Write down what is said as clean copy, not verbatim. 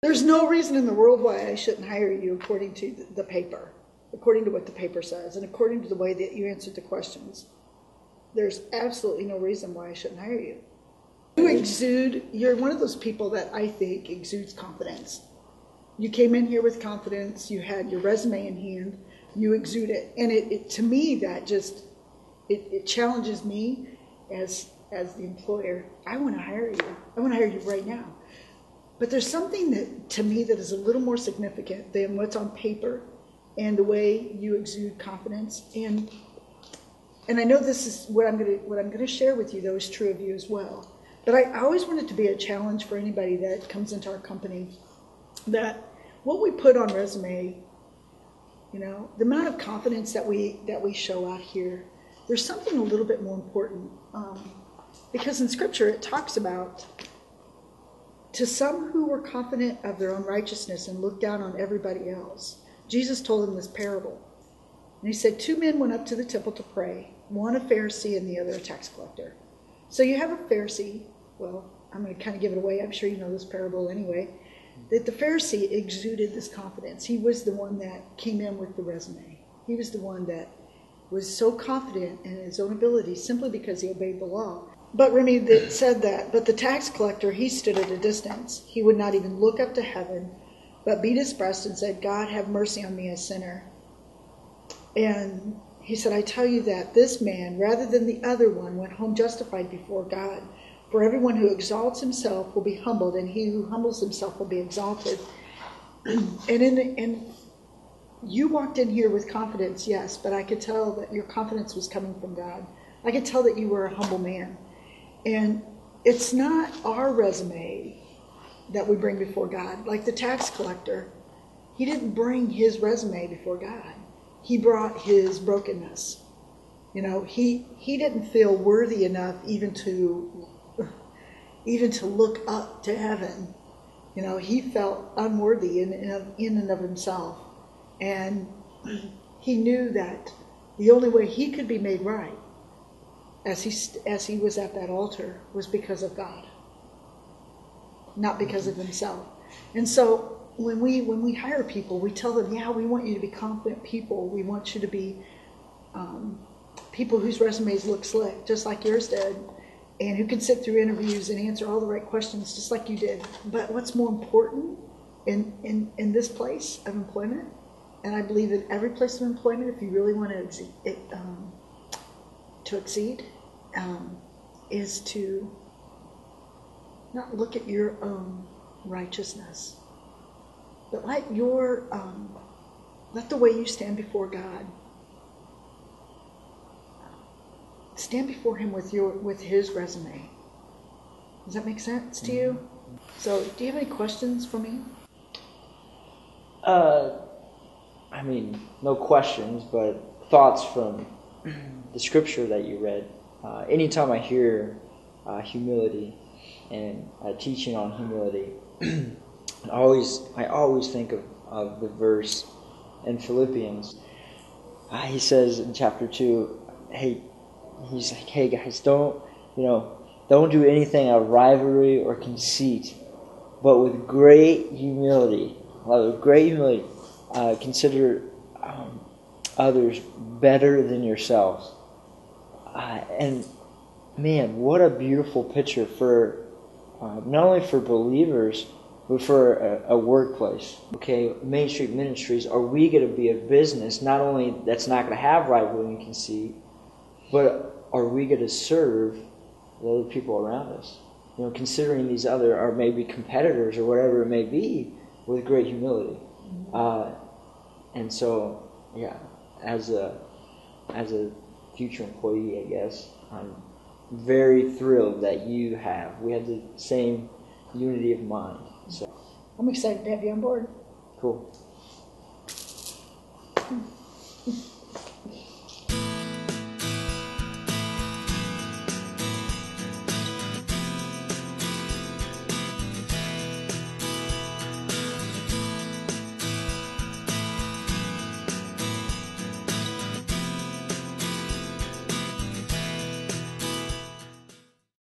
There's no reason in the world why I shouldn't hire you according to the paper, according to what the paper says, and according to the way that you answered the questions. There's absolutely no reason why I shouldn't hire you. You're one of those people that I think exudes confidence. You came in here with confidence, you had your resume in hand, you exude it. And to me, that just, it challenges me as the employer. I want to hire you. I want to hire you right now. But there's something that, to me, that is a little more significant than what's on paper and the way you exude confidence. And I know this is what I'm going to share with you, though, is true of you as well. But I always want it to be a challenge for anybody that comes into our company, that what we put on resume, the amount of confidence that we show out here, there's something a little bit more important. Because in Scripture it talks about, to some who were confident of their own righteousness and looked down on everybody else, Jesus told them this parable. And he said, 2 men went up to the temple to pray, one a Pharisee and the other a tax collector. So you have a Pharisee, well, I'm going to kind of give it away, I'm sure you know this parable anyway, that the Pharisee exuded this confidence. He was the one that came in with the resume. He was the one that was so confident in his own ability simply because he obeyed the law. But Remy, it said that, but the tax collector, he stood at a distance. He would not even look up to heaven, but beat his breast and said, God, have mercy on me, a sinner. And he said, I tell you that this man, rather than the other one, went home justified before God. For everyone who exalts himself will be humbled, and he who humbles himself will be exalted. And you walked in here with confidence, yes, but I could tell that your confidence was coming from God. I could tell that you were a humble man. And it's not our resume that we bring before God. Like the tax collector, he didn't bring his resume before God. He brought his brokenness. He didn't feel worthy enough even to look up to heaven. He felt unworthy in and of himself. And he knew that the only way he could be made right as he was at that altar was because of God, not because of himself. And so when we hire people, we tell them, yeah, we want you to be confident people. We want you to be people whose resumes look slick, just like yours did, and who can sit through interviews and answer all the right questions, just like you did. But what's more important in this place of employment, and I believe in every place of employment, if you really want to exceed, is to not look at your own righteousness, but let the way you stand before God, stand before Him with His resume. Does that make sense to you? So, do you have any questions for me? No questions, but thoughts from the scripture that you read. Anytime I hear humility and teaching on humility, I always think of the verse in Philippians. He says in chapter 2, he's like, hey guys, don't do anything out of rivalry or conceit, but with great humility, consider others better than yourselves. And man, what a beautiful picture for not only for believers, but for a workplace. Okay, Main Street Ministries, are we going to be a business not only that's not going to have rivalry and conceit, but are we going to serve the other people around us? Considering these other, or maybe competitors or whatever it may be, with great humility. And so, yeah, as a future employee, I guess, I'm very thrilled that we have the same unity of mind. So I'm excited to have you on board. Cool.